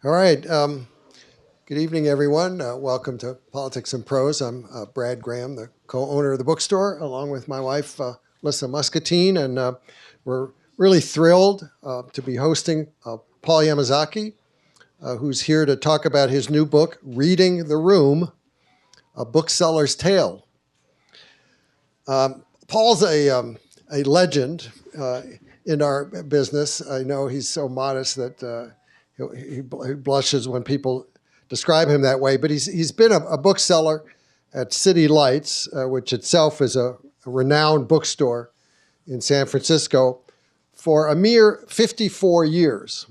All right. Good evening, everyone. Welcome to Politics and Prose. I'm Brad Graham, the co-owner of the bookstore, along with my wife, Lisa Muscatine, and we're really thrilled to be hosting Paul Yamazaki, who's here to talk about his new book, Reading the Room, A Bookseller's Tale. Paul's a legend in our business. I know he's so modest that he blushes when people describe him that way, but he's been a bookseller at City Lights, which itself is a renowned bookstore in San Francisco, for a mere 54 years.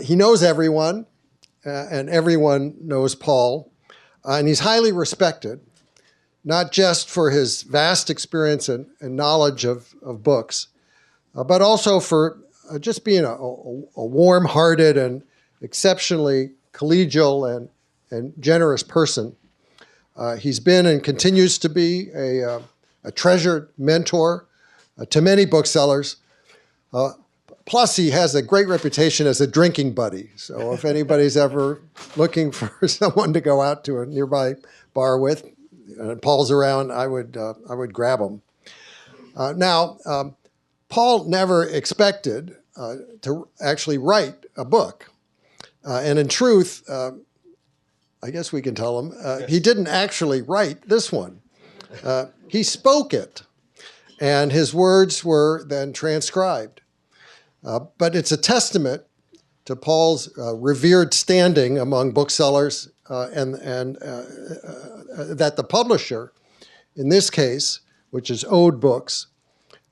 He knows everyone, and everyone knows Paul, and he's highly respected, not just for his vast experience and knowledge of books, but also for just being a warm-hearted and exceptionally collegial and generous person. He's been and continues to be a treasured mentor to many booksellers. Plus, he has a great reputation as a drinking buddy. So if anybody's ever looking for someone to go out to a nearby bar with, and Paul's around, I would grab him. Now, Paul never expected to actually write a book. And in truth, I guess we can tell him, he didn't actually write this one. He spoke it, and his words were then transcribed. But it's a testament to Paul's revered standing among booksellers and that the publisher, in this case, which is Ode Books,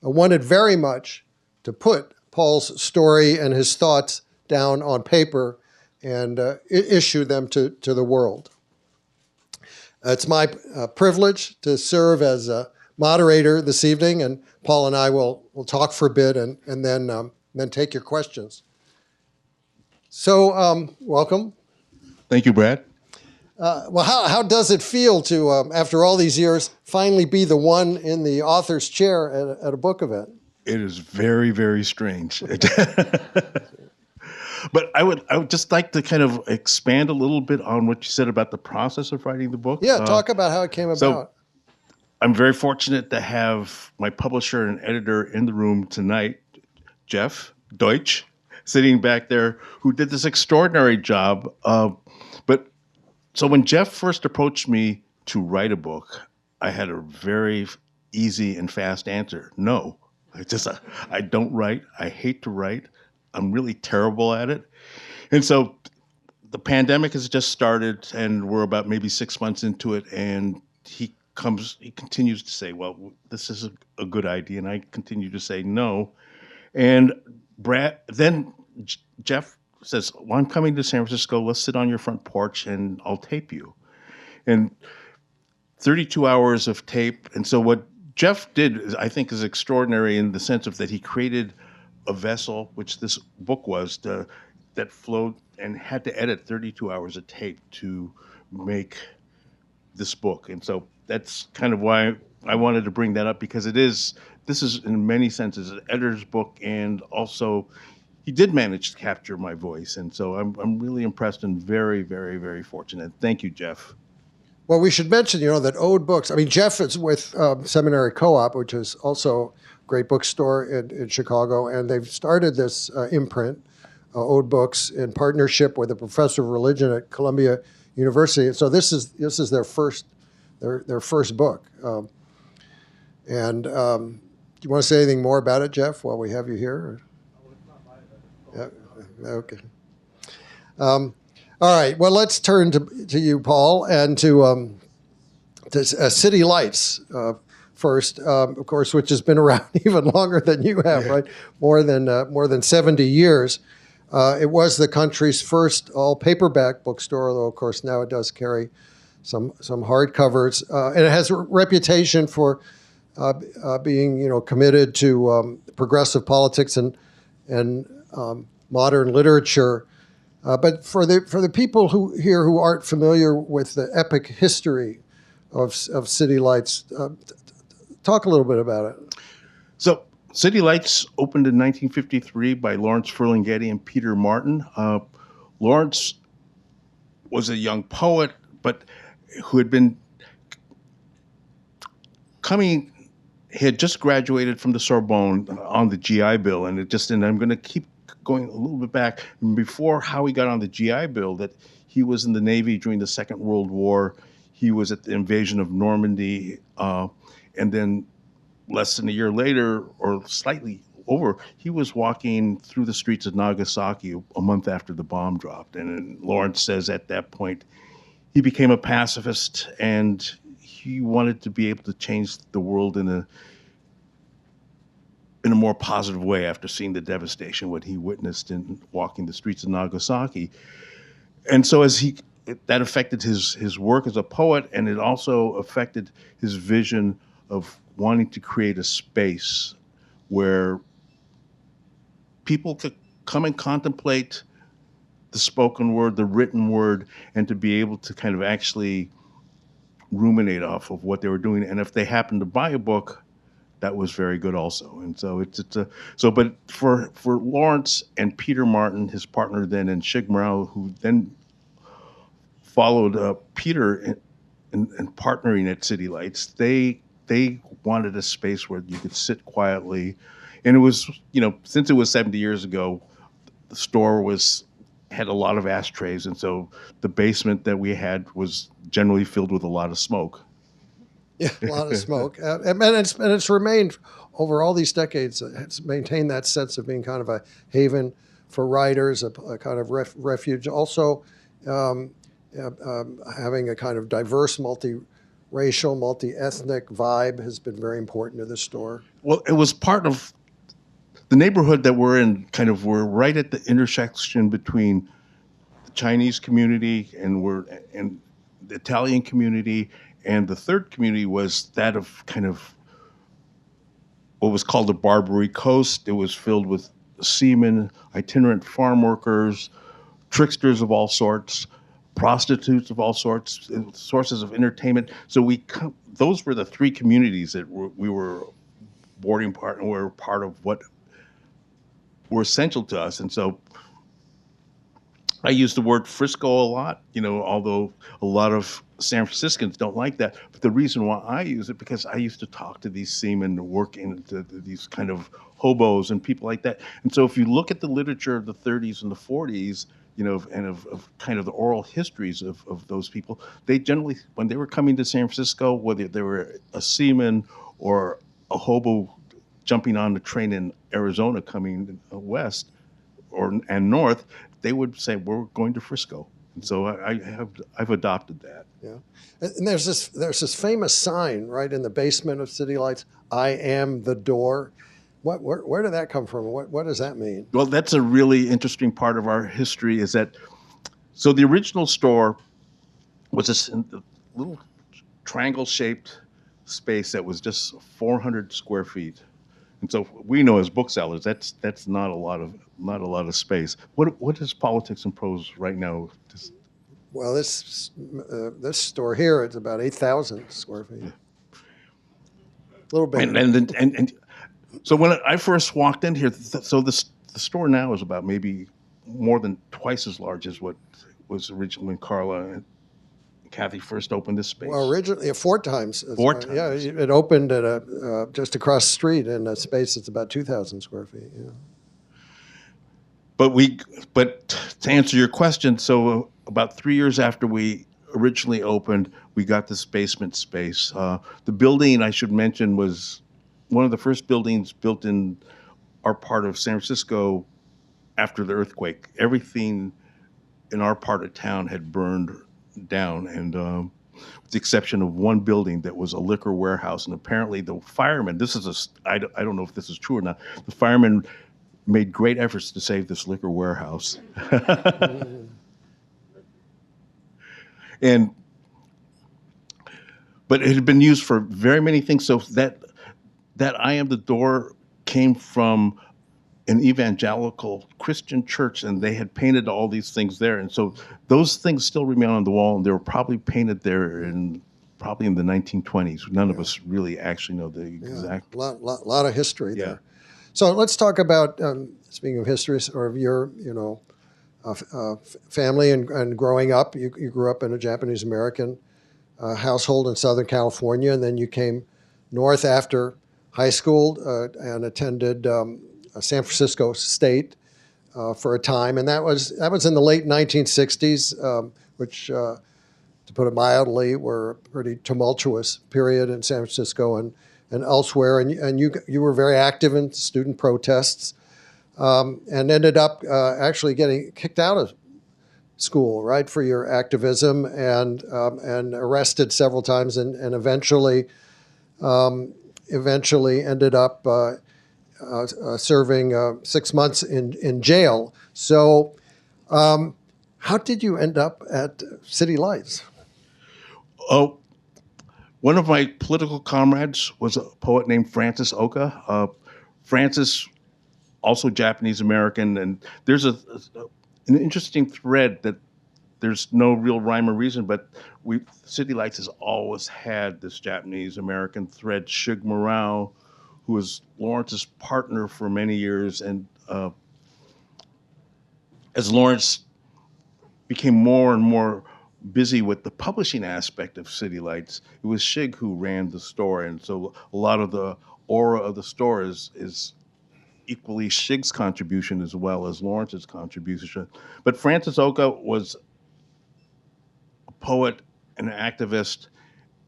wanted very much to put Paul's story and his thoughts down on paper and issue them to the world. It's my privilege to serve as a moderator this evening, and Paul and I will talk for a bit and then take your questions. So, welcome. Thank you, Brad. Well, how does it feel to, after all these years, finally be the one in the author's chair at a book event? It is very, very strange. But I would just like to kind of expand a little bit on what you said about the process of writing the book. Yeah, talk about how it came about. I'm very fortunate to have my publisher and editor in the room tonight, Jeff Deutsch, sitting back there, who did this extraordinary job. So when Jeff first approached me to write a book, I had a very easy and fast answer. No, I don't write. I hate to write. I'm really terrible at it. And so the pandemic has just started, and we're about maybe 6 months into it, and he continues to say, well, this is a good idea, and I continue to say no. And then Jeff says, well, I'm coming to San Francisco. Let's sit on your front porch and I'll tape you. And 32 hours of tape. And so what Jeff did, I think, is extraordinary in the sense of that he created a vessel, which this book was, that flowed and had to edit 32 hours of tape to make this book. And so that's kind of why I wanted to bring that up, because this is in many senses an editor's book, and also he did manage to capture my voice. And so I'm really impressed and very, very, very fortunate. Thank you, Jeff. Well, we should mention, that Ode Books, Jeff is with Seminary Co-op, which is also a great bookstore in Chicago, and they've started this imprint, Ode Books, in partnership with a professor of religion at Columbia University. And so this is their first book. Do you want to say anything more about it, Jeff, while we have you here? Yeah. Okay. All right. Well, let's turn to you, Paul, and to City Lights first, of course, which has been around even longer than you have, right? More than 70 years. It was the country's first all-paperback bookstore, although, of course, now it does carry some hardcovers, and it has a reputation for being, committed to progressive politics and modern literature. But for the people who aren't familiar with the epic history of City Lights, talk a little bit about it. So City Lights opened in 1953 by Lawrence Ferlinghetti and Peter Martin. Lawrence was a young poet, but who had been coming. He had just graduated from the Sorbonne on the GI Bill, and I'm going to keep going a little bit back. Before how he got on the GI Bill, that he was in the Navy during the Second World War. He was at the invasion of Normandy, and then less than a year later, or slightly over, he was walking through the streets of Nagasaki a month after the bomb dropped. And Lawrence says at that point, he became a pacifist, and he wanted to be able to change the world in a more positive way after seeing the devastation what he witnessed in walking the streets of Nagasaki. And so that affected his work as a poet, and it also affected his vision of wanting to create a space where people could come and contemplate the spoken word, the written word, and to be able to kind of actually ruminate off of what they were doing. And if they happened to buy a book, that was very good also. And so but for Lawrence and Peter Martin, his partner then, and Shig Morrell, who then followed Peter in partnering at City Lights, they wanted a space where you could sit quietly. And it was, since it was 70 years ago, the store had a lot of ashtrays, and so the basement that we had was generally filled with a lot of smoke. Yeah, a lot of smoke, and it's remained over all these decades. It's maintained that sense of being kind of a haven for writers, a kind of refuge. Also, having a kind of diverse, multiracial, multi-ethnic vibe has been very important to the store. Well, it was part of the neighborhood that we're in. We're right at the intersection between the Chinese community and the Italian community. And the third community was that of kind of what was called the Barbary Coast. It was filled with seamen, itinerant farm workers, tricksters of all sorts, prostitutes of all sorts, sources of entertainment. So those were the three communities that we were boarding part, and were part of what were essential to us. And so I use the word Frisco a lot, although a lot of San Franciscans don't like that. But the reason why I use it, because I used to talk to these seamen working, these kind of hobos and people like that. And so if you look at the literature of the 30s and the 40s, and of kind of the oral histories of those people, they generally, when they were coming to San Francisco, whether they were a seaman or a hobo jumping on the train in Arizona coming west and north, they would say, we're going to Frisco. And so I've adopted that. Yeah, and there's this famous sign right in the basement of City Lights, "I am the door." Where did that come from? What does that mean? Well, that's a really interesting part of our history. So the original store was this little triangle-shaped space that was just 400 square feet. And so we know as booksellers, that's not a lot of space. What is Politics and Prose right now? Well, this store here, it's about 8,000 square feet. Yeah. A little bit. And so when I first walked in here, the store now is about maybe more than twice as large as what was originally when Carla and Kathy first opened this space. Well, originally, 4 times. 4 times. Yeah, it opened at just across the street in a space that's about 2,000 square feet. Yeah. But to answer your question, so about 3 years after we originally opened, we got this basement space. The building, I should mention, was one of the first buildings built in our part of San Francisco after the earthquake. Everything in our part of town had burned down, and with the exception of one building that was a liquor warehouse. And apparently the firemen, I don't know if this is true or not, the firemen made great efforts to save this liquor warehouse. But it had been used for very many things. So that I Am the Door came from an evangelical Christian church, and they had painted all these things there. And so those things still remain on the wall, and they were probably painted there probably in the 1920s. None of us really actually know the exact. Lot of history there. So let's talk about, speaking of history, or of your, family, and growing up, you grew up in a Japanese American household in Southern California, and then you came north after high school and attended San Francisco State for a time, and that was in the late 1960s, which, to put it mildly, were a pretty tumultuous period in San Francisco and elsewhere. And you were very active in student protests, and ended up actually getting kicked out of school, right, for your activism, and arrested several times, and eventually ended up serving 6 months in jail. So, how did you end up at City Lights? Oh, one of my political comrades was a poet named Francis Oka. Francis, also Japanese American, and there's an interesting thread that there's no real rhyme or reason, but City Lights has always had this Japanese American thread. Shig Morao, who was Lawrence's partner for many years, and as Lawrence became more and more busy with the publishing aspect of City Lights, it was Shig who ran the store, and so a lot of the aura of the store is equally Shig's contribution as well as Lawrence's contribution. But Francis Oka was a poet, an activist,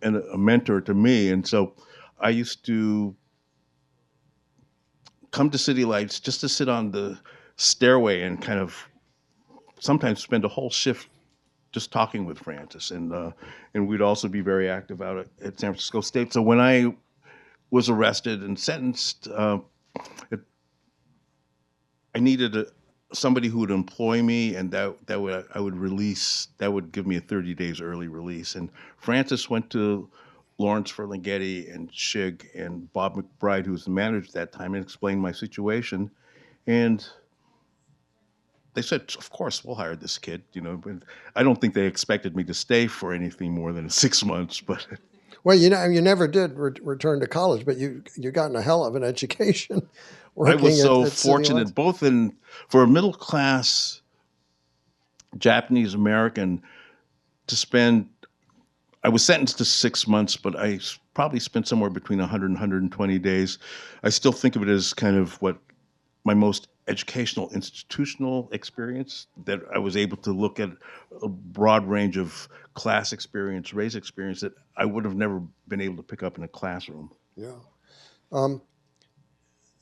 and a mentor to me, and so I used to come to City Lights just to sit on the stairway and kind of sometimes spend a whole shift just talking with Francis, and we'd also be very active out at San Francisco State. So when I was arrested and sentenced, I needed somebody who would employ me, and I would release. That would give me a 30 days early release. And Francis went to Lawrence Ferlinghetti and Shig and Bob McBride, who was the manager at that time, and explained my situation, and they said, "Of course, we'll hire this kid." But I don't think they expected me to stay for anything more than 6 months. But Well, you never did return to college, but you got in a hell of an education I working was so at City Lights. fortunate, both for a middle class Japanese American to spend. I was sentenced to 6 months, but I probably spent somewhere between 100 and 120 days. I still think of it as kind of what my most educational institutional experience, that I was able to look at a broad range of class experience, race experience that I would have never been able to pick up in a classroom. Yeah.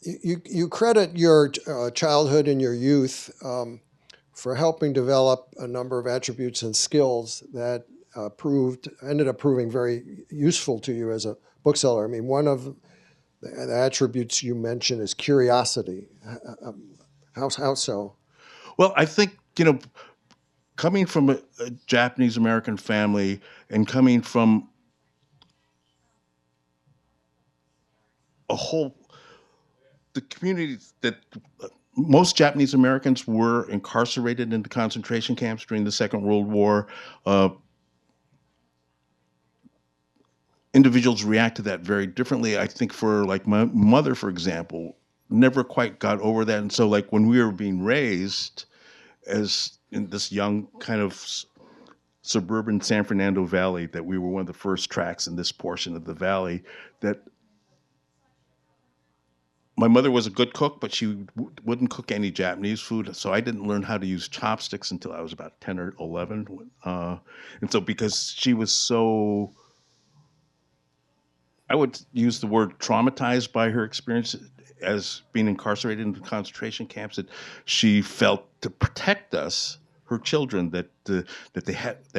You credit your childhood and your youth for helping develop a number of attributes and skills that ended up proving very useful to you as a bookseller. I mean, one of the attributes you mentioned is curiosity. How so? Well, I think, coming from a Japanese American family and coming from the community that most Japanese Americans were incarcerated into concentration camps during the Second World War. Individuals react to that very differently. I think for like my mother, for example, never quite got over that. And so like when we were being raised as in this young kind of suburban San Fernando Valley, that we were one of the first tracks in this portion of the valley, that my mother was a good cook, but she wouldn't cook any Japanese food. So I didn't learn how to use chopsticks until I was about 10 or 11. And so because she was so, I would use the word traumatized by her experience as being incarcerated in concentration camps, that she felt to protect us, her children, that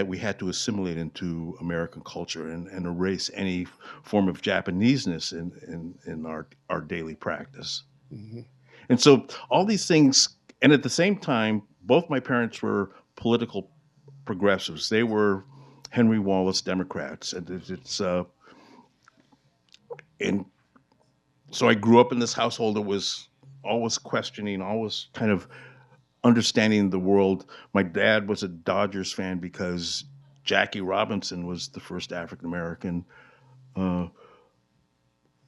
we had to assimilate into American culture and erase any form of Japaneseness in our daily practice. Mm-hmm. And so all these things, and at the same time, both my parents were political progressives. They were Henry Wallace Democrats, and so I grew up in this household that was always questioning, always kind of understanding the world. My dad was a Dodgers fan because Jackie Robinson was the first African American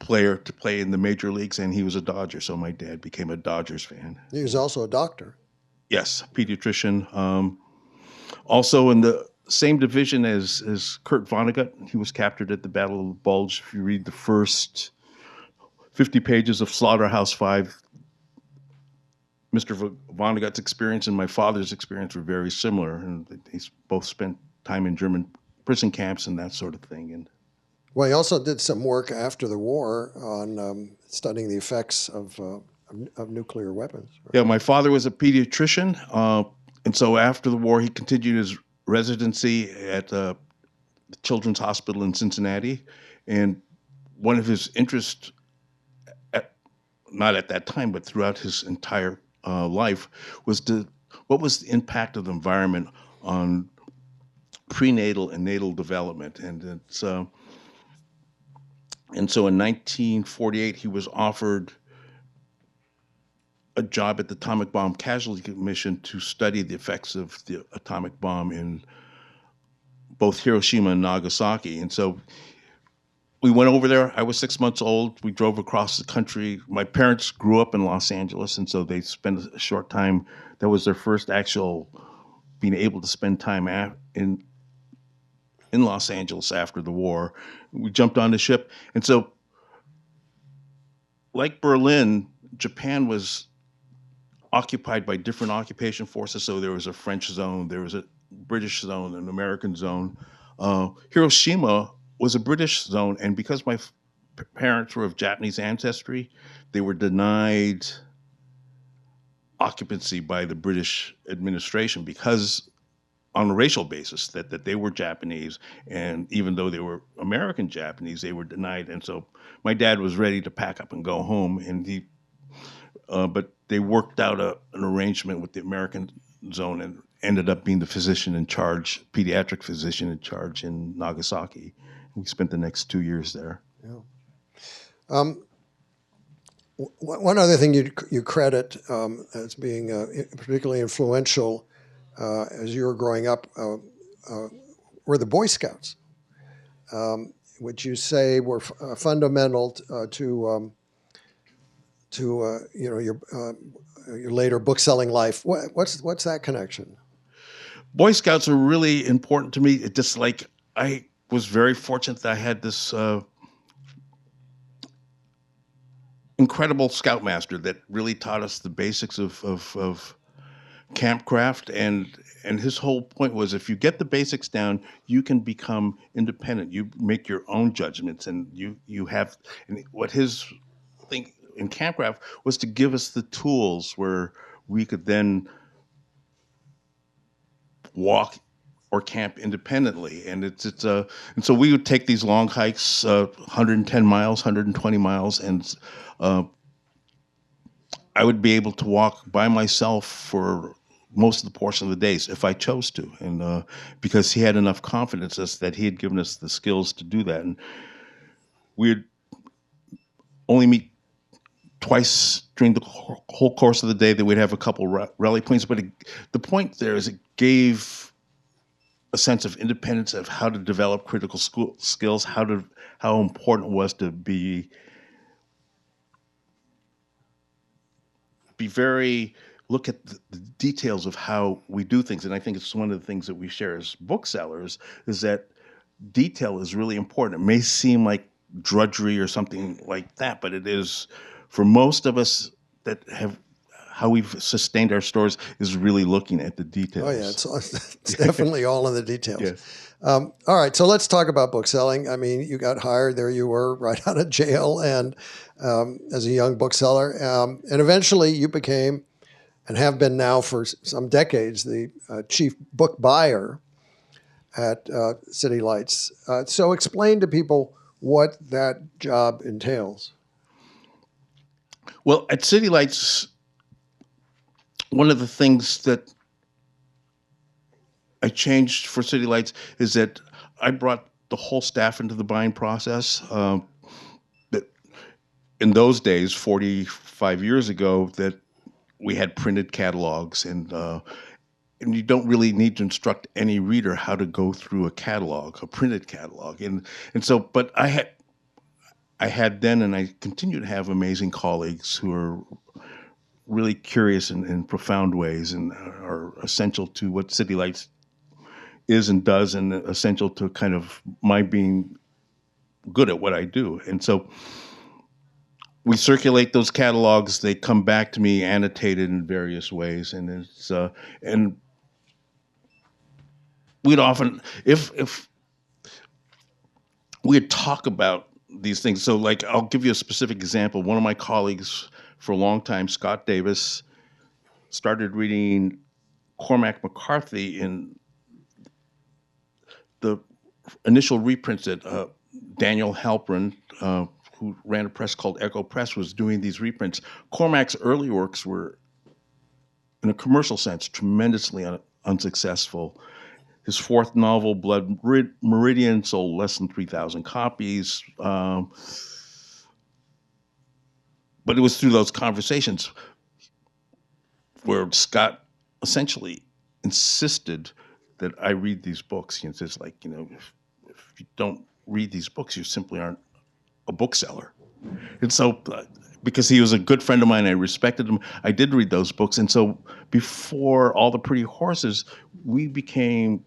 player to play in the major leagues, and he was a Dodger. So my dad became a Dodgers fan. He was also a doctor. Yes, pediatrician. Also in the same division as Kurt Vonnegut. He was captured at the Battle of the Bulge. If you read the first 50 pages of Slaughterhouse-Five, Mr. Vonnegut's experience and my father's experience were very similar, and they both spent time in German prison camps and that sort of thing. And Well, he also did some work after the war on studying the effects of nuclear weapons. Right? yeah, my father was a pediatrician, and so after the war, he continued his residency at the Children's Hospital in Cincinnati, and one of his interests, not at that time, but throughout his entire life, was what was the impact of the environment on prenatal and natal development, and so in 1948 he was offered a job at the Atomic Bomb Casualty Commission to study the effects of the atomic bomb in both Hiroshima and Nagasaki. And so we went over there. I was 6 months old. We drove across the country. My parents grew up in Los Angeles, and so they spent a short time. That was their first actual being able to spend time in Los Angeles after the war. We jumped on the ship. And so, like Berlin, Japan was occupied by different occupation forces. So there was a French zone, there was a British zone, an American zone. Hiroshima was a British zone, and because my parents were of Japanese ancestry, they were denied occupancy by the British administration because on a racial basis that they were Japanese, and even though they were American Japanese, they were denied. And so my dad was ready to pack up and go home, and but they worked out an arrangement with the American zone and ended up being the physician in charge, pediatric physician in charge in Nagasaki. We spent the next 2 years there. Yeah. One other thing you credit as being particularly influential as you were growing up were the Boy Scouts, which you say were fundamental to your later bookselling life. What's that connection? Boy Scouts are really important to me. It just like I was very fortunate that I had this incredible scoutmaster that really taught us the basics of campcraft, and his whole point was if you get the basics down, you can become independent. You make your own judgments, and you have. And what his thing in campcraft was to give us the tools where we could then walk or camp independently. And and so we would take these long hikes, 110 miles, 120 miles, and I would be able to walk by myself for most of the portion of the days if I chose to, and because he had enough confidence that he had given us the skills to do that. And we'd only meet twice during the whole course of the day. That we'd have a couple rally points, but the point there is it gave a sense of independence of how to develop critical skills, how important it was to be very look at the details of how we do things. And I think it's one of the things that we share as booksellers is that detail is really important. It may seem like drudgery or something like that, but it is for most of us that have how we've sustained our stores is really looking at the details. Oh yeah, it's definitely all in the details. Yes. All right, so let's talk about bookselling. I mean, you got hired, there you were right out of jail, and as a young bookseller, and eventually you became, and have been now for some decades, the chief book buyer at City Lights. So explain to people what that job entails. Well, at City Lights, one of the things that I changed for City Lights is that I brought the whole staff into the buying process. That in those days, 45 years ago, that we had printed catalogs, and you don't really need to instruct any reader how to go through a catalog, a printed catalog, and so. But I had then, and I continue to have amazing colleagues who are really curious in profound ways and are essential to what City Lights is and does, and essential to kind of my being good at what I do. And so we circulate those catalogs. They come back to me annotated in various ways, and it's and we'd often, if we'd talk about these things. So, like, I'll give you a specific example. One of my colleagues for a long time, Scott Davis, started reading Cormac McCarthy in the initial reprints that Daniel Halpern, who ran a press called Echo Press, was doing these reprints. Cormac's early works were, in a commercial sense, tremendously unsuccessful. His fourth novel, Blood Meridian, sold less than 3,000 copies. But it was through those conversations where Scott essentially insisted that I read these books. It's just like, if you don't read these books, you simply aren't a bookseller. And so, because he was a good friend of mine, I respected him, I did read those books. And so before All the Pretty Horses, we became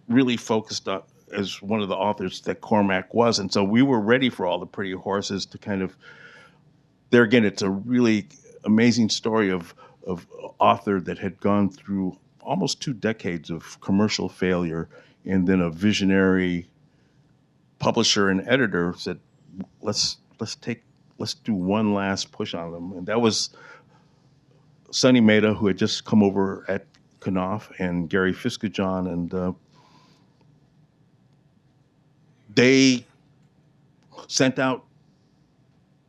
really focused on, as one of the authors that Cormac was. And so we were ready for All the Pretty Horses to kind of, there again, it's a really amazing story of author that had gone through almost 2 decades of commercial failure, and then a visionary publisher and editor said, let's do one last push on them. And that was Sonny Mehta, who had just come over at Knopf, and Gary Fiskajon, and they sent out,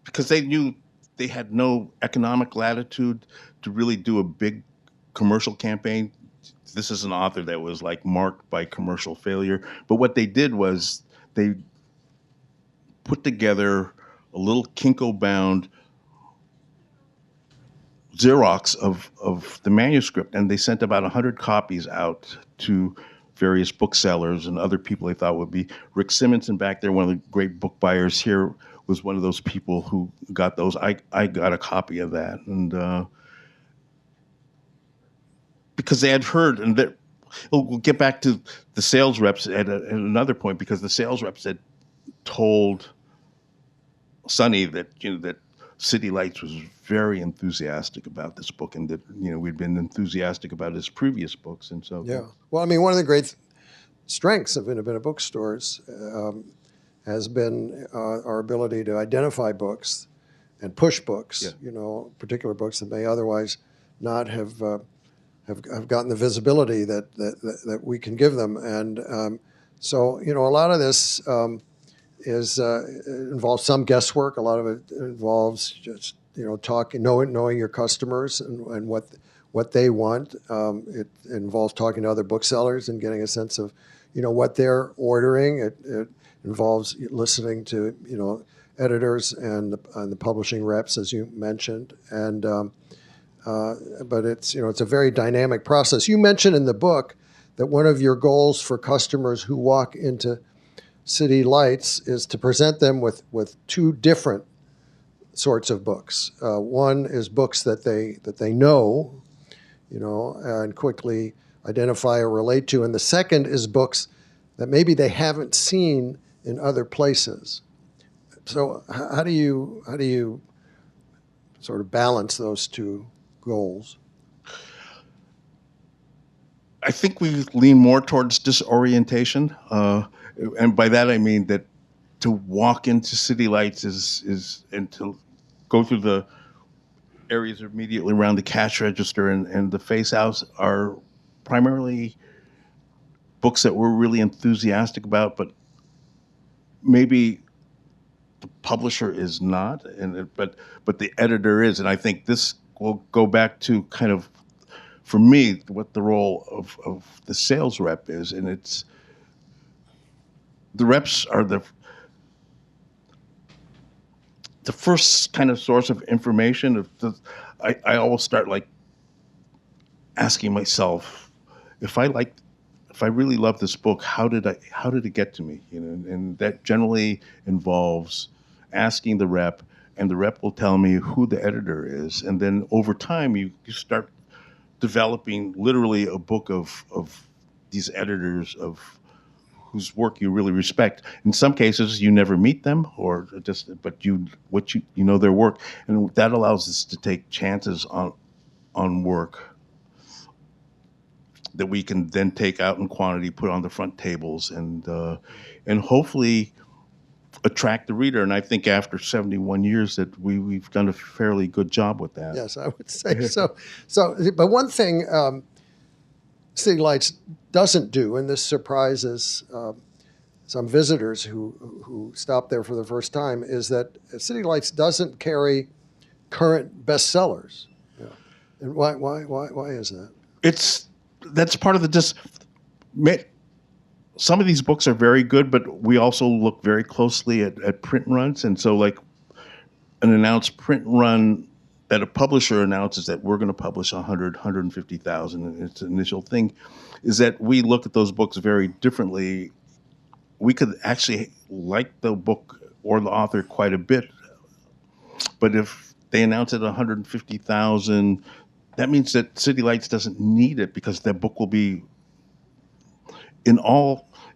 because they knew they had no economic latitude to really do a big commercial campaign. This is an author that was like marked by commercial failure. But what they did was they put together a little Kinko-bound Xerox of the manuscript, and they sent about 100 copies out to various booksellers and other people they thought would be. Rick Simonson back there, one of the great book buyers here, was one of those people who got those. I got a copy of that, and because they had heard, and we'll get back to the sales reps at another point, because the sales reps had told Sonny that that City Lights was very enthusiastic about this book, and that we'd been enthusiastic about his previous books, and so Yeah. Well, I mean, one of the great strengths of independent bookstores has been our ability to identify books and push books. Yeah. Particular books that may otherwise not have gotten the visibility that we can give them, and so a lot of this involves some guesswork. A lot of it involves just talking, knowing your customers and what they want. It involves talking to other booksellers and getting a sense of what they're ordering. It involves listening to editors and the publishing reps, as you mentioned, and but it's a very dynamic process. You mentioned in the book that one of your goals for customers who walk into City Lights is to present them with 2 different sorts of books. One is books that they know, and quickly identify or relate to, and the second is books that maybe they haven't seen in other places. So how do you sort of balance those 2 goals? I think we lean more towards disorientation, and by that I mean that to walk into City Lights is and to go through the areas immediately around the cash register and the face house are primarily books that we're really enthusiastic about, but maybe the publisher is not, but the editor is, and I think this will go back to kind of, for me, what the role of the sales rep is, and it's the reps are the first kind of source of information. I always start like asking myself, if I really love this book, how did it get to me? And that generally involves asking the rep and the rep will tell me who the editor is, and then over time you start developing literally a book of these editors of whose work you really respect. In some cases, you never meet them, or just but you know their work, and that allows us to take chances on work that we can then take out in quantity, put on the front tables, and hopefully attract the reader. And I think after 71 years that we've done a fairly good job with that. Yes, I would say so. But one thing City Lights doesn't do, and this surprises some visitors who stop there for the first time, is that City Lights doesn't carry current bestsellers. Yeah. And why is that? That's part of some of these books are very good, but we also look very closely at print runs. And so like an announced print run that a publisher announces that we're going to publish 150,000, and its initial thing is that we look at those books very differently. We could actually like the book or the author quite a bit, but if they announce it 150,000, that means that City Lights doesn't need it because that book will be in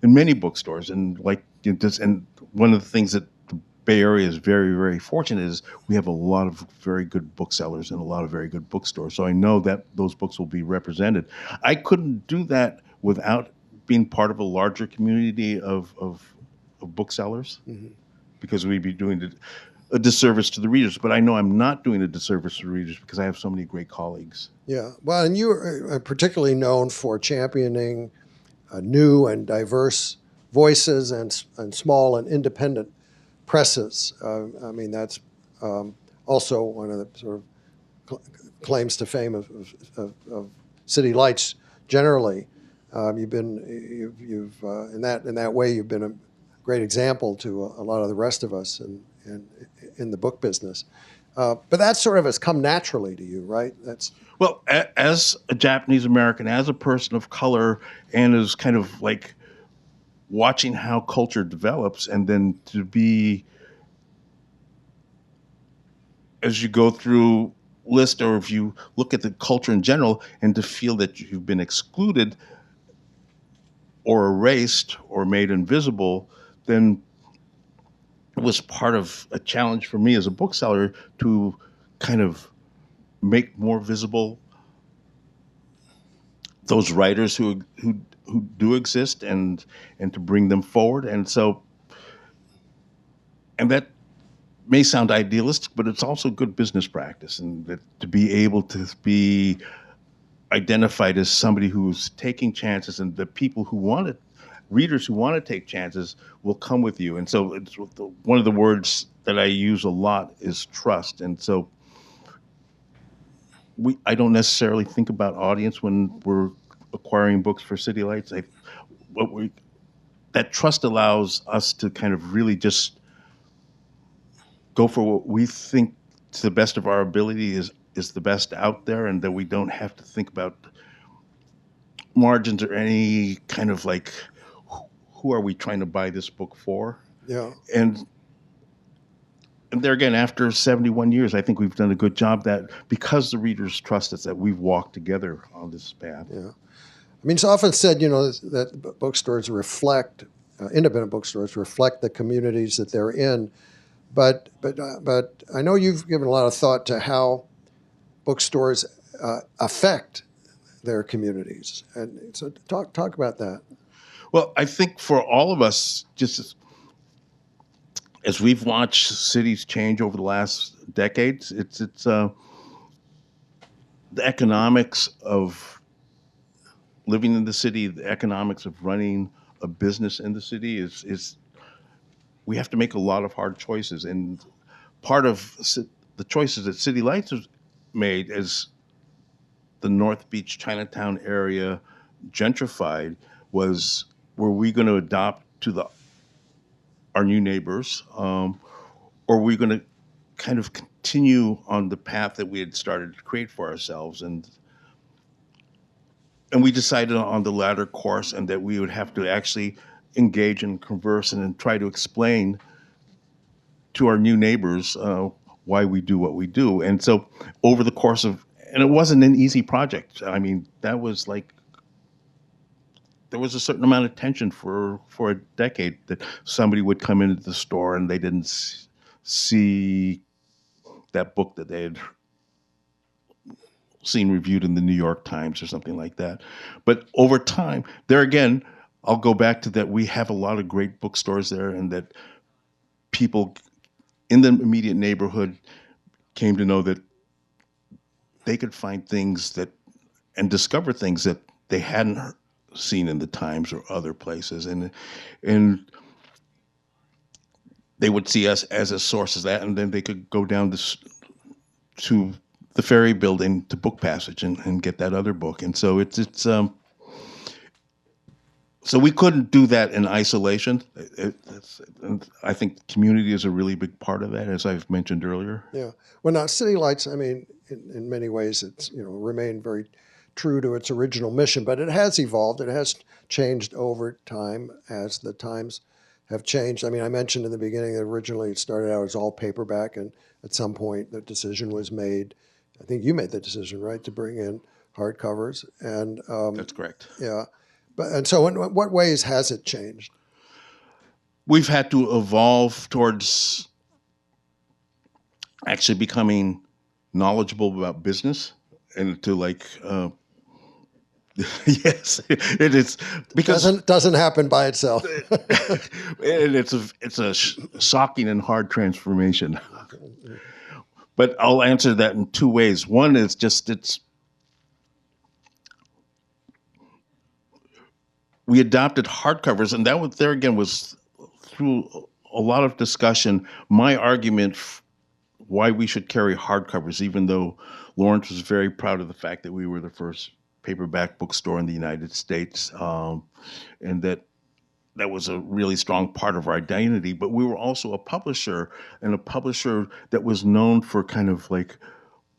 many bookstores. And and one of the things that the Bay Area is very, very fortunate is we have a lot of very good booksellers and a lot of very good bookstores. So I know that those books will be represented. I couldn't do that without being part of a larger community of booksellers, because we'd be doing a disservice to the readers. But I know I'm not doing a disservice to the readers because I have so many great colleagues. Yeah, well, and you are particularly known for championing new and diverse voices and small and independent presses. I mean, that's also one of the sort of claims to fame of City Lights generally. You've in that way you've been a great example to a lot of the rest of us in the book business. But that sort of has come naturally to you, right? Well, as a Japanese American, as a person of color, and as kind of like watching how culture develops, and then to be, as you go through list, or if you look at the culture in general, and to feel that you've been excluded or erased or made invisible, then it was part of a challenge for me as a bookseller to kind of make more visible those writers who do exist, and to bring them forward. And that may sound idealistic, but it's also good business practice, and that to be able to be identified as somebody who's taking chances, and the people readers who want to take chances will come with you. And so one of the words that I use a lot is trust. And so I don't necessarily think about audience when we're acquiring books for City Lights. That trust allows us to kind of really just go for what we think to the best of our ability is the best out there, and that we don't have to think about margins or any kind of like, who are we trying to buy this book for? Yeah. And there again, after 71 years, I think we've done a good job that because the readers trust us, that we've walked together on this path. Yeah. I mean, it's often said, that bookstores reflect, independent bookstores reflect the communities that they're in. But I know you've given a lot of thought to how bookstores affect their communities. And so talk about that. Well, I think for all of us, just as we've watched cities change over the last decades, it's the economics of living in the city, the economics of running a business in the city is we have to make a lot of hard choices. And part of the choices that City Lights has made as the North Beach, Chinatown area gentrified was, were we going to adopt to our new neighbors, or were we going to kind of continue on the path that we had started to create for ourselves? And we decided on the latter course, and that we would have to actually engage and converse and try to explain to our new neighbors why we do what we do. And so over the course of, and it wasn't an easy project. I mean, that was like, there was a certain amount of tension for a decade that somebody would come into the store and they didn't see that book that they had seen reviewed in the New York Times or something like that. But over time, there again, I'll go back to that. We have a lot of great bookstores there, and that people in the immediate neighborhood came to know that they could find things that and discover things that they hadn't seen in the Times or other places, and they would see us as a source of that, and then they could go down to the Ferry Building to Book Passage and get that other book. And so so we couldn't do that in isolation. And I think community is a really big part of that, as I've mentioned earlier. Yeah. Well, now City Lights, I mean, in many ways, it's remained very true to its original mission, but it has evolved. It has changed over time as the times have changed. I mean, I mentioned in the beginning that originally it started out as all paperback, and at some point the decision was made. I think you made the decision, right, to bring in hardcovers, and That's correct. yeah. And so, in what ways has it changed? We've had to evolve towards actually becoming knowledgeable about business, and to yes, it is, because Doesn't happen by itself. and it's a shocking and hard transformation. But I'll answer that in two ways. One is just we adopted hardcovers, and that was there again was through a lot of discussion. My argument why we should carry hardcovers, even though Lawrence was very proud of the fact that we were the first paperback bookstore in the United States, and that was a really strong part of our identity. But we were also a publisher, and a publisher that was known for kind of like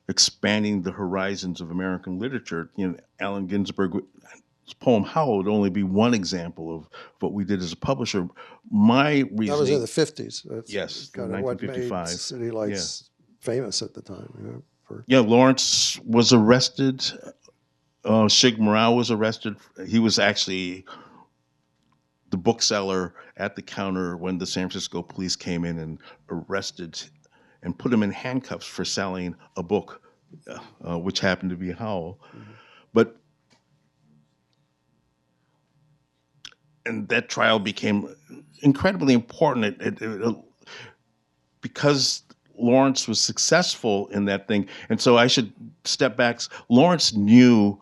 expanding the horizons of American literature. Allen Ginsberg's poem "Howl" would only be one example of what we did as a publisher. My reasoning, That was in the 50s. That's yes, kind of what 1955. made City Lights famous at the time. Lawrence was arrested. Shig Morrell was arrested. He was actually the bookseller at the counter when the San Francisco police came in and arrested and put him in handcuffs for selling a book, which happened to be Howl. Mm-hmm. But and that trial became incredibly important. Because Lawrence was successful in that thing. And so I should step back. Lawrence knew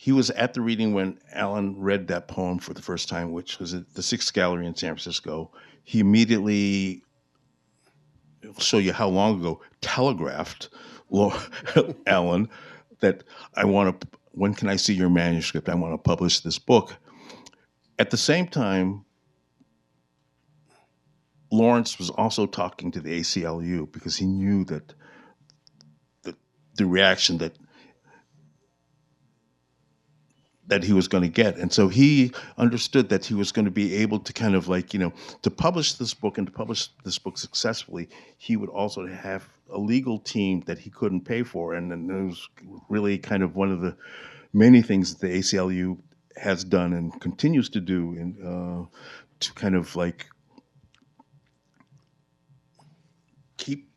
he was at the reading when Allen read that poem for the first time, which was at the Sixth Gallery in San Francisco. He immediately, I'll show you how long ago, telegraphed Allen that when can I see your manuscript? I want to publish this book. At the same time, Lawrence was also talking to the ACLU because he knew that the reaction that he was going to get. And so he understood that he was going to be able to kind of to publish this book and to publish this book successfully, he would also have a legal team that he couldn't pay for. And it was really kind of one of the many things that the ACLU has done and continues to do to kind of keep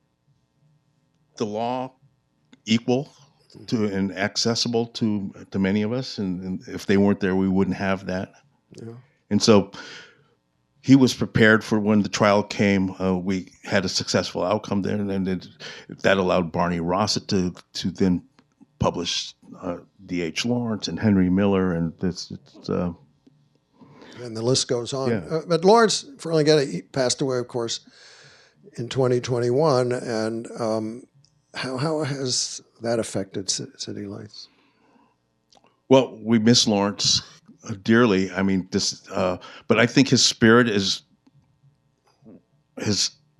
the law equal to and accessible to many of us, and if they weren't there, we wouldn't have that. Yeah. And so he was prepared for when the trial came. We had a successful outcome there, and that allowed Barney Rossett to then publish D.H. Lawrence and Henry Miller, and and the list goes on. Yeah. But Lawrence Ferlinghetti passed away, of course, in 2021, and how has that affected City Lights? Well, we miss Lawrence dearly. I mean, but I think his spirit has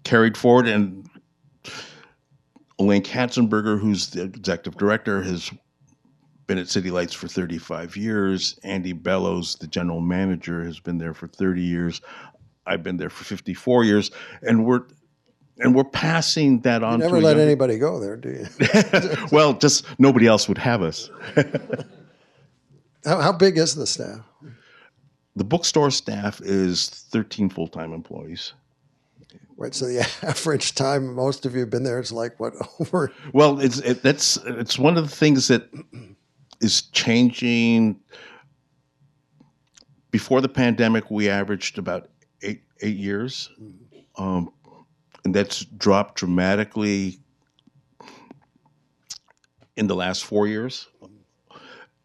carried forward, and Elaine Katzenberger, who's the executive director, has been at City Lights for 35 years. Andy Bellows, the general manager, has been there for 30 years. I've been there for 54 years, and and we're passing that You on never to a let younger. anybody go there, do you? Well, just nobody else would have us. How big is the staff? The bookstore staff is 13 full-time employees. Right, so the average time most of you have been there is like what, over? Well, it's one of the things that is changing. Before the pandemic, we averaged about eight years, and that's dropped dramatically in the last 4 years.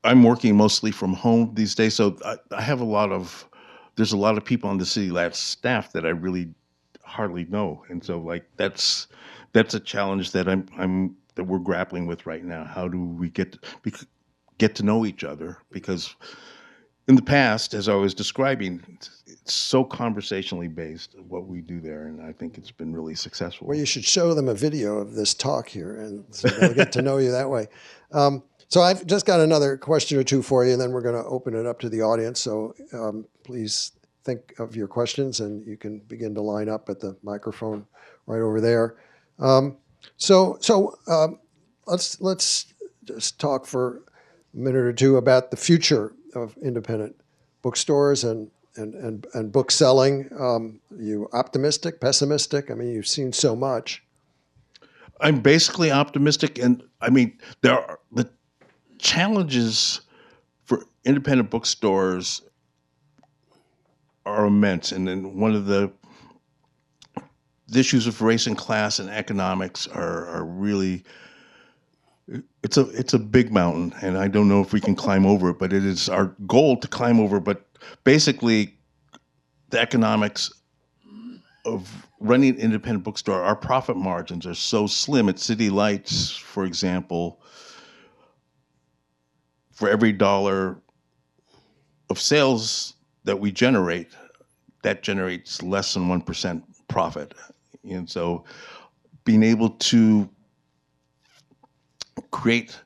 I'm working mostly from home these days, so I have there's a lot of people on the City Lights staff that I really hardly know, and so like that's a challenge that that we're grappling with right now. How do we get to know each other? Because in the past, as I was describing, it's so conversationally based what we do there, and I think it's been really successful. Well, you should show them a video of this talk here, and so they'll get to know you that way. So I've just got another question or two for you, and then we're going to open it up to the audience. So please think of your questions, and you can begin to line up at the microphone right over there. Let's just talk for a minute or two about the future of independent bookstores and book selling. You optimistic, pessimistic? I mean, you've seen so much. I'm basically optimistic, and I mean the challenges for independent bookstores are immense, and then one of the issues of race and class and economics are really it's a big mountain, and I don't know if we can climb over it, but it is our goal to climb over. But basically, the economics of running an independent bookstore, our profit margins are so slim. At City Lights, for example, for every dollar of sales that we generate, that generates less than 1% profit. And so being able to create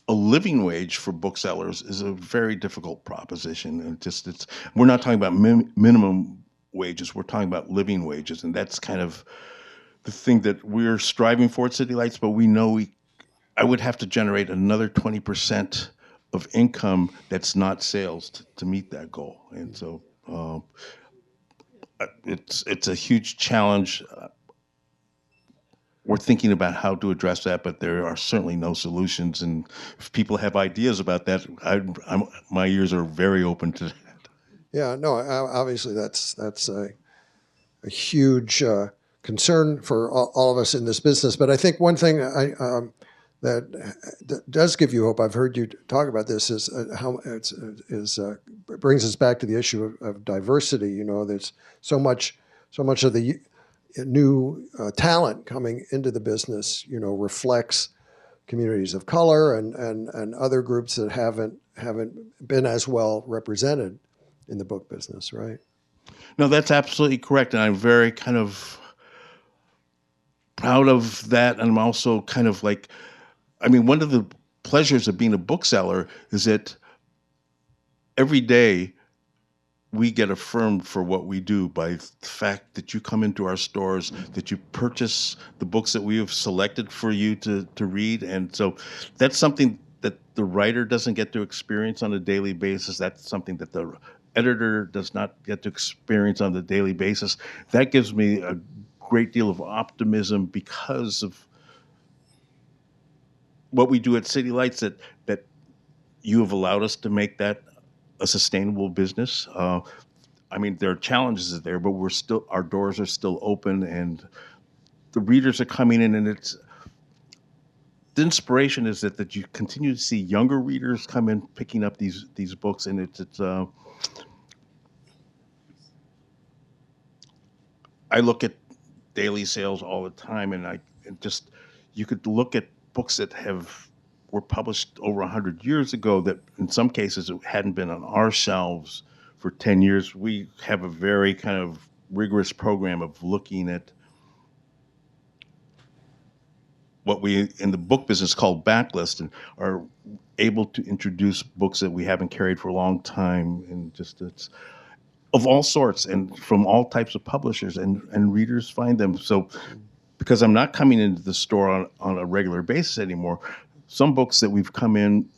a living wage for booksellers is a very difficult proposition. And we're not talking about minimum wages, we're talking about living wages. And that's kind of the thing that we're striving for at City Lights, but we know I would have to generate another 20% of income that's not sales to meet that goal. And so it's a huge challenge. We're thinking about how to address that, but there are certainly no solutions. And if people have ideas about that, my ears are very open to that. Yeah, no, obviously that's a huge concern for all of us in this business. But I think one thing that does give you hope, I've heard you talk about this, is how it brings us back to the issue of diversity. You know, there's so much of the new talent coming into the business, you know, reflects communities of color and other groups that haven't been as well represented in the book business, right? No, that's absolutely correct, and I'm very kind of proud of that. And I'm also kind of like, I mean, one of the pleasures of being a bookseller is that every day we get affirmed for what we do by the fact that you come into our stores, that you purchase the books that we have selected for you to read. And so that's something that the writer doesn't get to experience on a daily basis. That's something that the editor does not get to experience on a daily basis. That gives me a great deal of optimism because of what we do at City Lights, that you have allowed us to make that a sustainable business. I mean, there are challenges there, but our doors are still open, and the readers are coming in, and the inspiration is that you continue to see younger readers come in, picking up these books, and I look at daily sales all the time, and you could look at books that were published over 100 years ago that in some cases it hadn't been on our shelves for 10 years. We have a very kind of rigorous program of looking at what we in the book business call backlist, and are able to introduce books that we haven't carried for a long time. And of all sorts and from all types of publishers, and readers find them. So because I'm not coming into the store on a regular basis anymore, some books that we've come in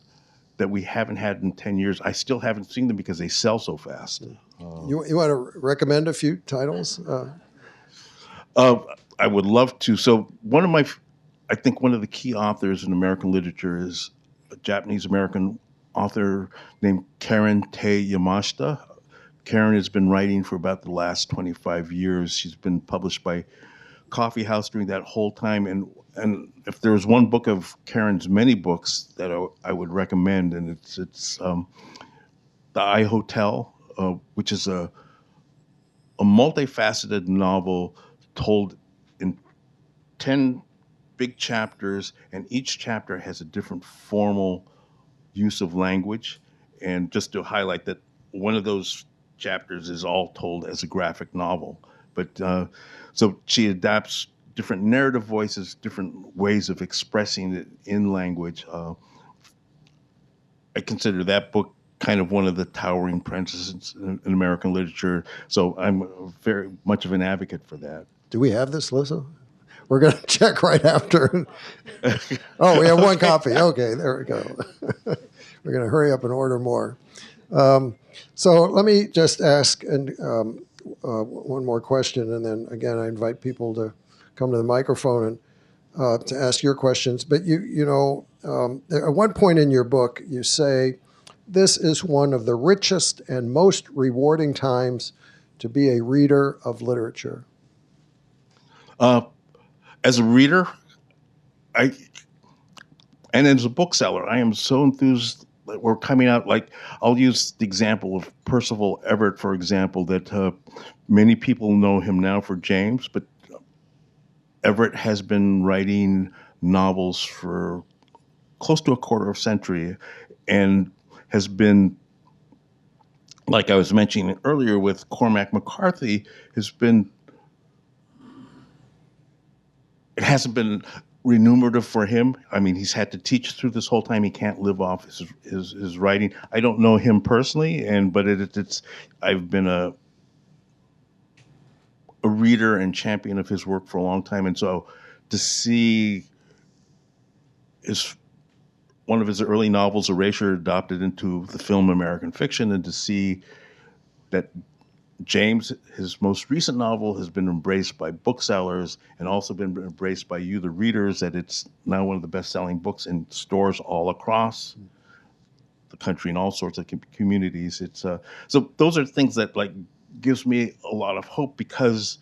that we haven't had in 10 years, I still haven't seen them because they sell so fast. You want to recommend a few titles? I would love to. So I think one of the key authors in American literature is a Japanese-American author named Karen Yamashita. Karen has been writing for about the last 25 years. She's been published by Coffee House during that whole time. And if there was one book of Karen's many books that I would recommend, and it's The I Hotel, which is a multifaceted novel told in 10 big chapters, and each chapter has a different formal use of language. And just to highlight that one of those chapters is all told as a graphic novel. But so she adapts different narrative voices, different ways of expressing it in language. I consider that book kind of one of the towering princes in American literature. So I'm very much of an advocate for that. Do we have this, Lisa? We're going to check right after. Oh, we have one copy. Okay, there we go. We're going to hurry up and order more. So let me just ask one more question, and then again, I invite people to come to the microphone and to ask your questions. But at one point in your book, you say, "This is one of the richest and most rewarding times to be a reader of literature." As a reader, and as a bookseller, I am so enthused that we're coming out. Like, I'll use the example of Percival Everett, for example, that many people know him now for James, but Everett has been writing novels for close to a quarter of a century, and has been, like I was mentioning earlier with Cormac McCarthy, it hasn't been remunerative for him. I mean, he's had to teach through this whole time. He can't live off his writing. I don't know him personally, but I've been a reader and champion of his work for a long time, and so to see one of his early novels, Erasure, adopted into the film American Fiction, and to see that James, his most recent novel, has been embraced by booksellers and also been embraced by you, the readers, that it's now one of the best-selling books in stores all across the country in all sorts of communities. So those are things that gives me a lot of hope, because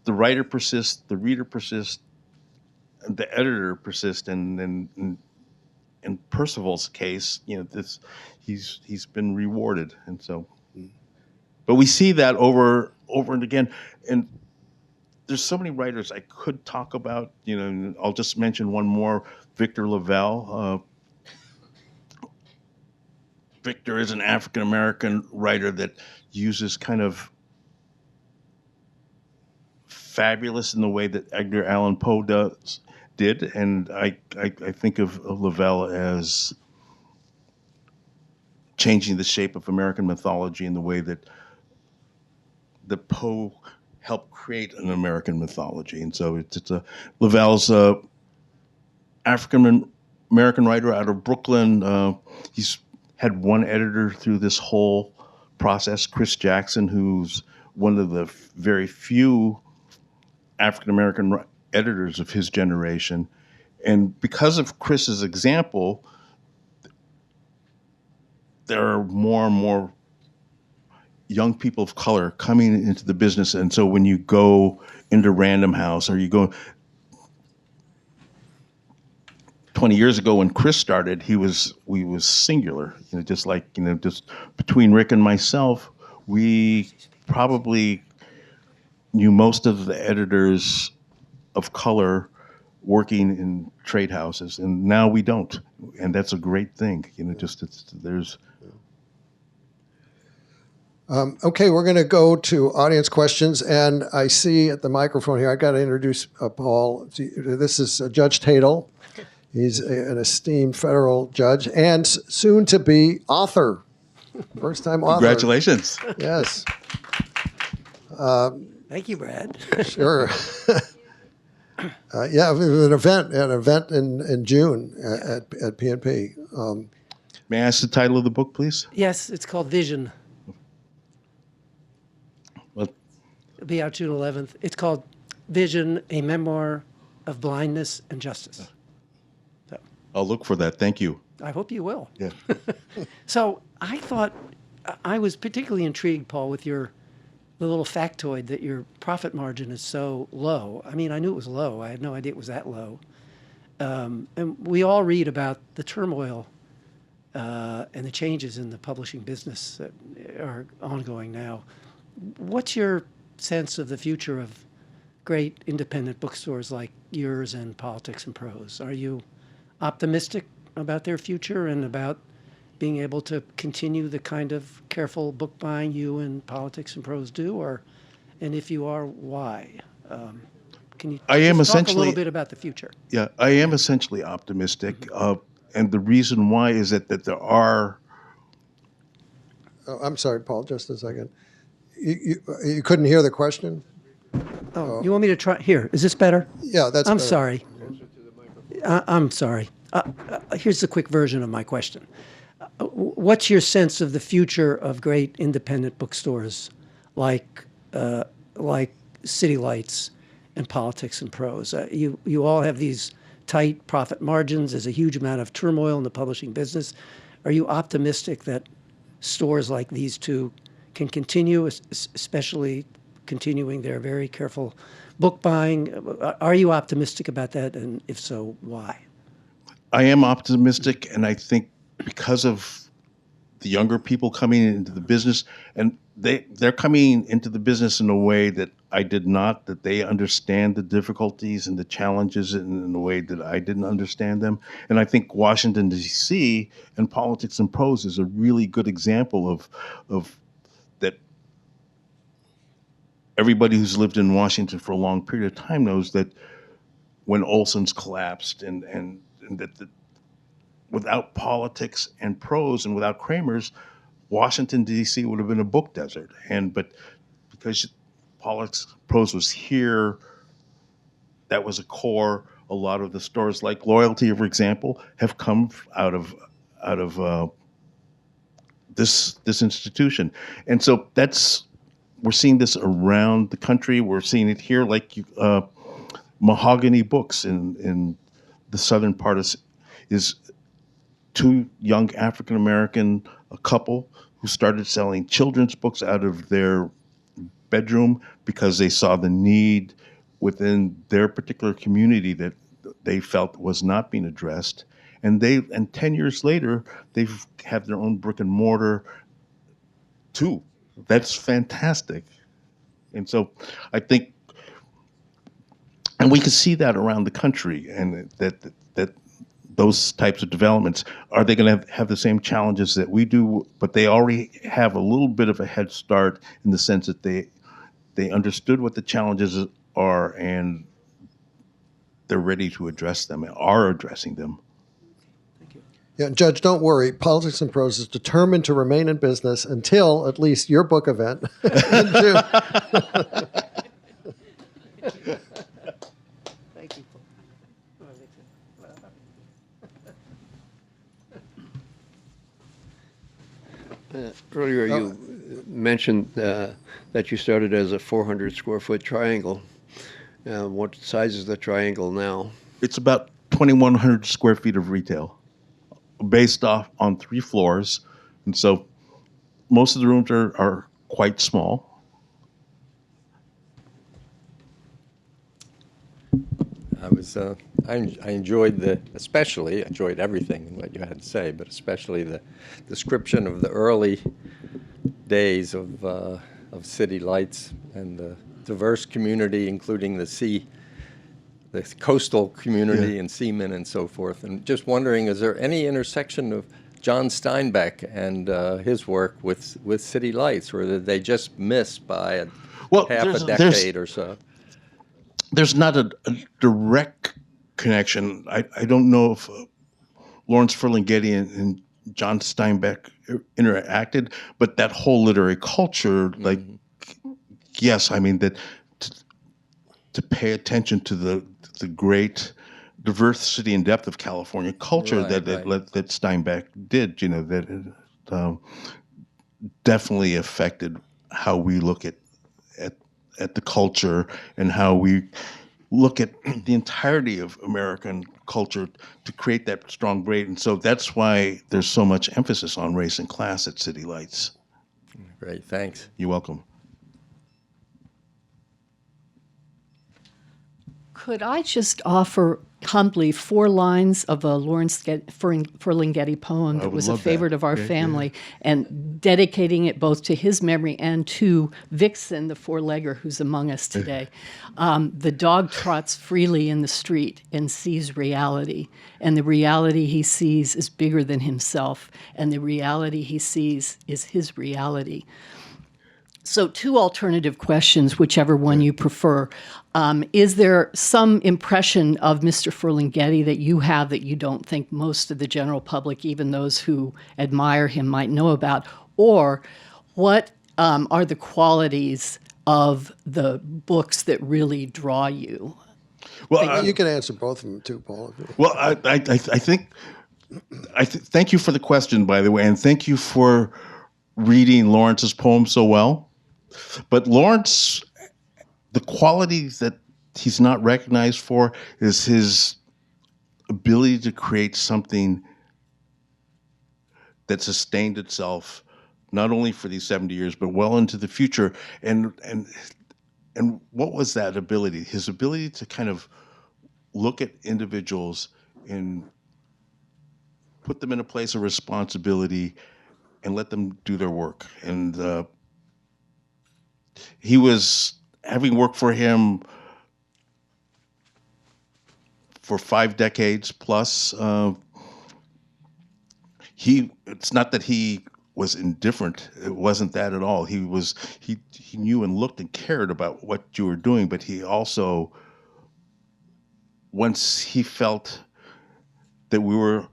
the writer persists, the reader persists, and the editor persists, and in Percival's case, he's been rewarded, and so. But we see that over and again, and there's so many writers I could talk about. And I'll just mention one more: Victor Lavelle. Victor is an African American writer that uses kind of fabulous in the way that Edgar Allan Poe did, and I think of Lavelle as changing the shape of American mythology in the way that Poe helped create an American mythology. And so Lavelle's a African American writer out of Brooklyn. He's had one editor through this whole process, Chris Jackson, who's one of the very few African American editors of his generation. And because of Chris's example, there are more and more young people of color coming into the business. And so when you go into Random House, or you go 20 years ago when Chris started, we was singular, just between Rick and myself, we probably knew most of the editors of color working in trade houses, and now we don't, and that's a great thing. Okay, we're going to go to audience questions, and I see at the microphone here, I got to introduce Paul. This is Judge Tatel. He's an esteemed federal judge and soon to be author. First time author. Congratulations. Yes. Thank you, Brad. Sure. Yeah, it was an event in June at PNP. May I ask the title of the book, please? Yes, it's called Vision. Well, It'll be out June 11th. It's called Vision, a memoir of blindness and justice. So I'll look for that. Thank you. I hope you will. Yeah. So I thought, I was particularly intrigued, Paul, with the little factoid that your profit margin is so low. I mean, I knew it was low. I had no idea it was that low. And we all read about the turmoil and the changes in the publishing business that are ongoing now. What's your sense of the future of great independent bookstores like yours and Politics and Prose? Are you optimistic about their future and about being able to continue the kind of careful book buying you and Politics and Prose do, and if you are, why? Can you talk a little bit about the future? Yeah, I am essentially optimistic, and the reason why is that there are. Oh, I'm sorry, Paul. Just a second. You couldn't hear the question? Oh, you want me to try? Here, is this better? Yeah, that's. I'm better. sorry. I'm sorry. Here's the quick version of my question. What's your sense of the future of great independent bookstores like City Lights and Politics and Prose? You all have these tight profit margins. There's a huge amount of turmoil in the publishing business. Are you optimistic that stores like these two can continue, especially continuing their very careful book buying? Are you optimistic about that? And if so, why? I am optimistic, and I think because of the younger people coming into the business, and they're coming into the business in a way that I did not, that they understand the difficulties and the challenges in a way that I didn't understand them. And I think Washington, D.C. and Politics and Prose is a really good example of that. Everybody who's lived in Washington for a long period of time knows that when Olson's collapsed and that without Politics and Prose and without Kramer's, Washington, D.C. would have been a book desert. But because Politics and Prose was here, that was a core. A lot of the stores like Loyalty, for example, have come out of this institution. And so we're seeing this around the country. We're seeing it here, like Mahogany Books in the southern part is two young African-American, a couple who started selling children's books out of their bedroom because they saw the need within their particular community that they felt was not being addressed. And 10 years later, they have their own brick and mortar too. That's fantastic. And so I think, and we can see that around the country, and that those types of developments, are they going to have the same challenges that we do? But they already have a little bit of a head start in the sense that they understood what the challenges are, and they're ready to address them and are addressing them. Yeah, Judge, don't worry. Politics and Prose is determined to remain in business until at least your book event in June. Thank you. Earlier you mentioned that you started as a 400 square foot triangle. What size is the triangle now? It's about 2,100 square feet of retail, based off on 3 floors. And so most of the rooms are quite small. I enjoyed I enjoyed everything in what you had to say, but especially the description of the early days of City Lights and the diverse community, including the coastal community and seamen and so forth. And just wondering, is there any intersection of John Steinbeck and his work with City Lights, or did they just miss by half a decade or so? There's not a direct connection. I don't know if Lawrence Ferlinghetti and John Steinbeck interacted, but that whole literary culture, like yes, I mean that to pay attention to the great diversity and depth of California culture Right, that Steinbeck did, that definitely affected how we look at the culture and how we look at the entirety of American culture to create that strong grade. And so that's why there's so much emphasis on race and class at City Lights. Great, thanks. You're welcome. Could I just offer humbly 4 lines of a Lawrence Ferlinghetti poem that would was a love that. favorite of our Yeah, family, and dedicating it both to his memory and to Vixen, the 4-legger who's among us today. The dog trots freely in the street and sees reality, and the reality he sees is bigger than himself, and the reality he sees is his reality. So 2 alternative questions, whichever one you prefer. Is there some impression of Mr. Ferlinghetti that you have that you don't think most of the general public, even those who admire him, might know about? Or what are the qualities of the books that really draw you? Well, You can answer both of them too, Paul. well, I think thank you for the question, by the way, and thank you for reading Lawrence's poem so well. But Lawrence, the quality that he's not recognized for is his ability to create something that sustained itself not only for these 70 years, but well into the future. And what was that ability? His ability to kind of look at individuals and put them in a place of responsibility and let them do their work. And he was, having worked for him for 5 decades plus, it's not that he was indifferent. It wasn't that at all. He knew and looked and cared about what you were doing, but he also, once he felt that we were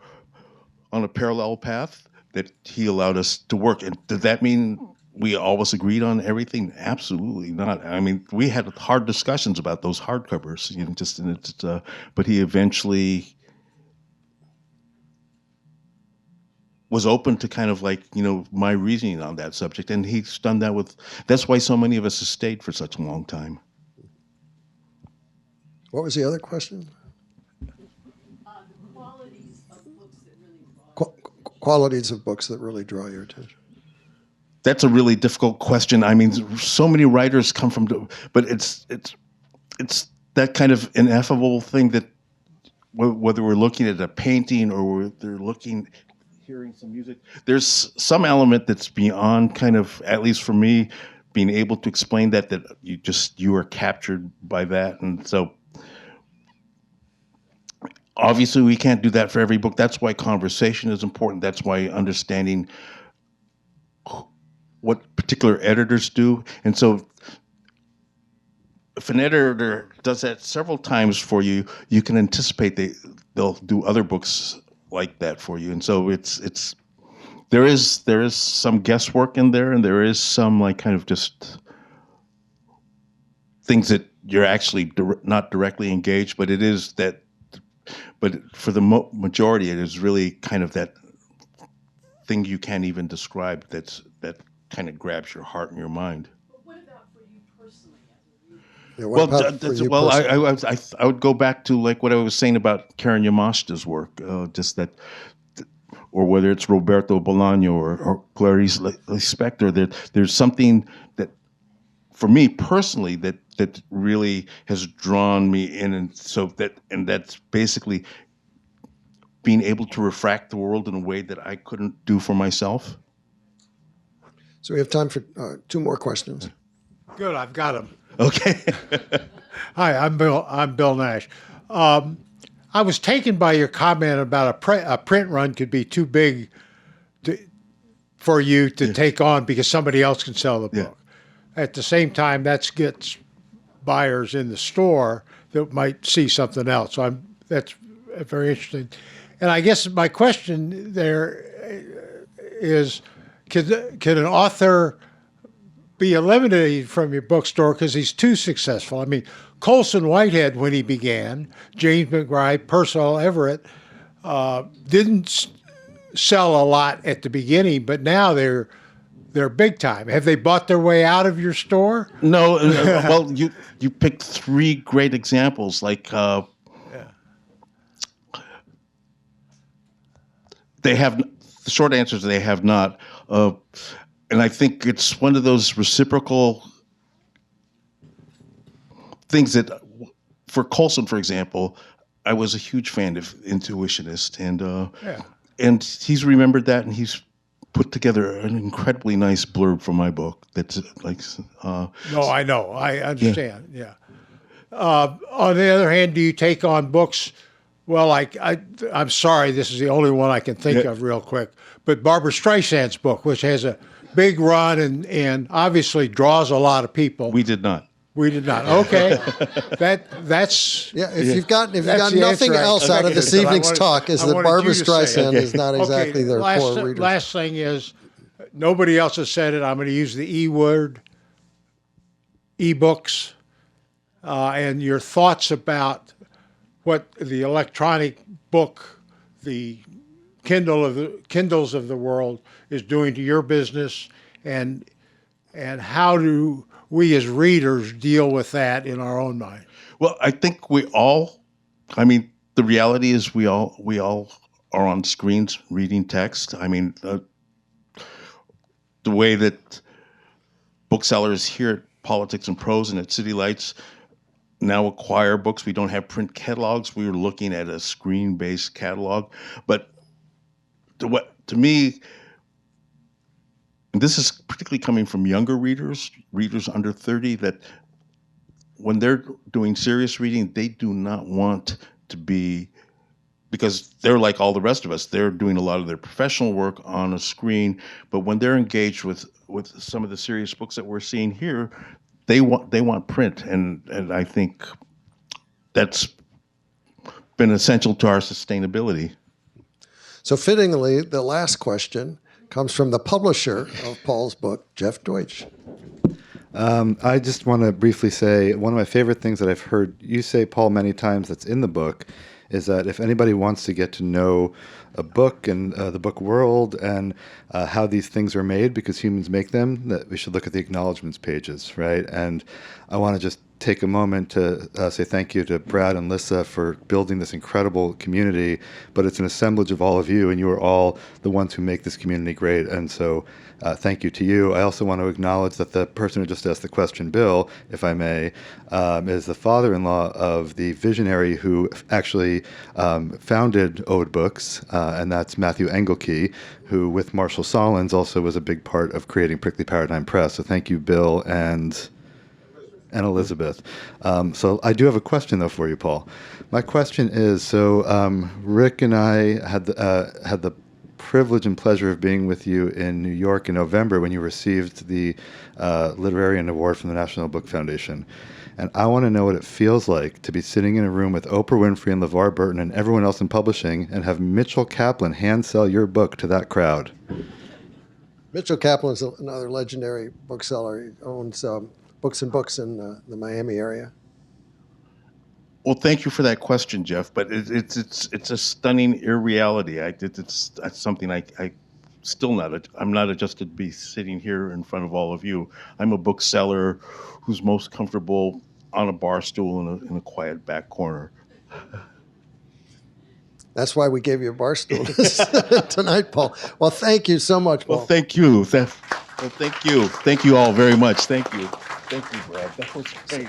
on a parallel path, that he allowed us to work. And did that mean we always agreed on everything? Absolutely not. I mean, we had hard discussions about those hardcovers, but he eventually was open to kind of like, my reasoning on that subject. And he's done that that's why so many of us have stayed for such a long time. What was the other question? Qualities of books that really draw Qualities of books that really draw your attention. That's a really difficult question. I mean, so many writers come from, but it's that kind of ineffable thing that whether we're looking at a painting or they're hearing some music, there's some element that's beyond kind of, at least for me, being able to explain that you are captured by that. And so obviously we can't do that for every book. That's why conversation is important. That's why understanding what particular editors do. And so if an editor does that several times for you, you can anticipate they'll do other books like that for you. And so there is some guesswork in there, and there is some like kind of just things that you're actually not directly engaged, but it is that. But for the majority, it is really kind of that thing you can't even describe. That kind of grabs your heart and your mind. What about for you personally as a reader? Yeah, what about for you personally? I would go back to like what I was saying about Karen Yamashita's work, just that, or whether it's Roberto Bolaño or Clarice Lispector. There's something that, for me personally, that really has drawn me in, and that's basically being able to refract the world in a way that I couldn't do for myself. So we have time for 2 more questions. Good, I've got them. Okay. Hi, I'm Bill Nash. I was taken by your comment about a print run could be too big for you to take on because somebody else can sell the book. Yeah. At the same time, that gets buyers in the store that might see something else. So that's very interesting. And I guess my question there is, can an author be eliminated from your bookstore because he's too successful. I mean, Colson Whitehead, when he began, James McBride, Purcell Everett, didn't sell a lot at the beginning, but now they're big time. Have they bought their way out of your store? No, well, you picked three great examples. Like they have. The short answer is they have not, and I think it's one of those reciprocal things that, for Colson, for example, I was a huge fan of Intuitionist, and he's remembered that, and he's put together an incredibly nice blurb for my book. That's like. No, I know. I understand. Yeah. On the other hand, do you take on books? Well, I'm sorry, this is the only one I can think of real quick. But Barbara Streisand's book, which has a big run and obviously draws a lot of people. We did not. We did not. Okay, that's If you've got that's the nothing answer I else out of this expected, but I evening's wanted- talk, is I that wanted Barbara you to say Streisand it. is not exactly their core reader. Last thing is, nobody else has said it. I'm going to use the E word, e-books, and your thoughts about what the electronic book, the Kindles of the world is doing to your business, and how do we as readers deal with that in our own mind? Well, I think the reality is we all are on screens reading text. I mean, the way that booksellers here at Politics and Prose and at City Lights now acquire books. We don't have print catalogs. We were looking at a screen-based catalog. But to me, and this is particularly coming from younger readers under 30, that when they're doing serious reading, they do not want to be, because they're like all the rest of us, they're doing a lot of their professional work on a screen, but when they're engaged with some of the serious books that we're seeing here, they want print, and I think that's been essential to our sustainability. So fittingly, the last question comes from the publisher of Paul's book, Jeff Deutsch. I just want to briefly say one of my favorite things that I've heard you say, Paul, many times that's in the book is that if anybody wants to get to know a book and the book world and how these things are made, because humans make them, that we should look at the acknowledgments pages, right? And I want to just take a moment to say thank you to Brad and Lissa for building this incredible community, but it's an assemblage of all of you, and you are all the ones who make this community great. And so thank you to you. I also want to acknowledge that the person who just asked the question, Bill, if I may, is the father-in-law of the visionary who actually founded Ode Books, and that's Matthew Engelke, who with Marshall Solins also was a big part of creating Prickly Paradigm Press. So thank you, Bill and Elizabeth. So I do have a question, though, for you, Paul. My question is, so Rick and I had the privilege and pleasure of being with you in New York in November when you received the Literarian Award from the National Book Foundation. And I want to know what it feels like to be sitting in a room with Oprah Winfrey and LeVar Burton and everyone else in publishing and have Mitchell Kaplan hand sell your book to that crowd. Mitchell Kaplan is another legendary bookseller. He owns Books and Books in the Miami area. Well, thank you for that question, Jeff. But it's a stunning irreality. It's something I still not. I'm not adjusted to be sitting here in front of all of you. I'm a bookseller who's most comfortable on a bar stool in a quiet back corner. That's why we gave you a bar stool tonight, Paul. Well, thank you so much, Paul. Well, thank you. Thank you. Thank you all very much. Thank you. Thank you, Brad. That was great.